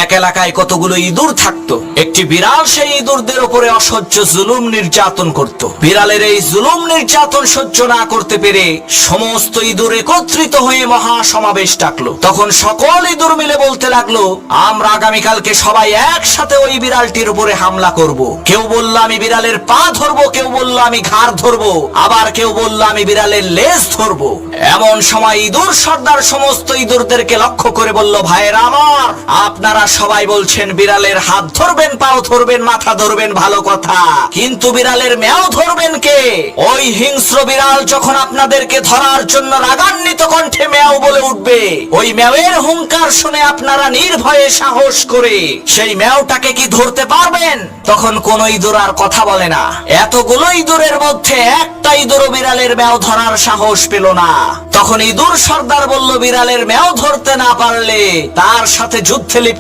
এক এলাকায় কতগুলো ইঁদুর থাকতো। একটি বিড়াল সেই ইঁদুরদের উপরে অসহ্য জুলুম নির্যাতন করত। বিড়ালের এই জুলুম নির্যাতন সহ্য না করতে পেরে সমস্ত ইঁদুর একত্রিত হয়ে মহা সমাবেশ ডাকলো। তখন সকল ইঁদুর মিলে বলতে লাগলো, আমরা আগামীকালকে সবাই একসাথে ওই বিড়ালটির উপরে হামলা করব। কেউ বলল আমি বিড়ালের পা ধরবো, কেউ বলল আমি ঘাড় ধরবো, আবার কেউ বলল আমি বিড়ালের লেজ ধরবো। এমন সময় ইঁদুর সর্দার সমস্ত ইঁদুরদেরকে লক্ষ্য করে বলল, ভাইয়েরা আমার, আপনারা সবাই বলছেন বিড়ালের হাত ধরবেন, পাও ধরবেন, মাথা ধরবেন, ভালো কথা, কিন্তু বিড়ালের ম্যাও ধরবেন কে? ওই হিংস্র বিড়াল যখন আপনাদেরকে ধরার জন্য রাগান্বিত কণ্ঠে ম্যাও বলে উঠবে, ওই ম্যাওয়ের হুঙ্কার শুনে আপনারা নির্ভয়ে সাহস করে সেই ম্যাওটাকে কি ধরতে পারবেন? তখন কোন ইঁদুর আর কথা বলে না। এতগুলো ইঁদুরের মধ্যে একটা ইঁদুরও বিড়ালের ম্যাও ধরার সাহস পেল না। তখন ইঁদুর সর্দার বলল, বিড়ালের ম্যাও ধরতে না পারলে তার সাথে যুদ্ধে লিপ্ত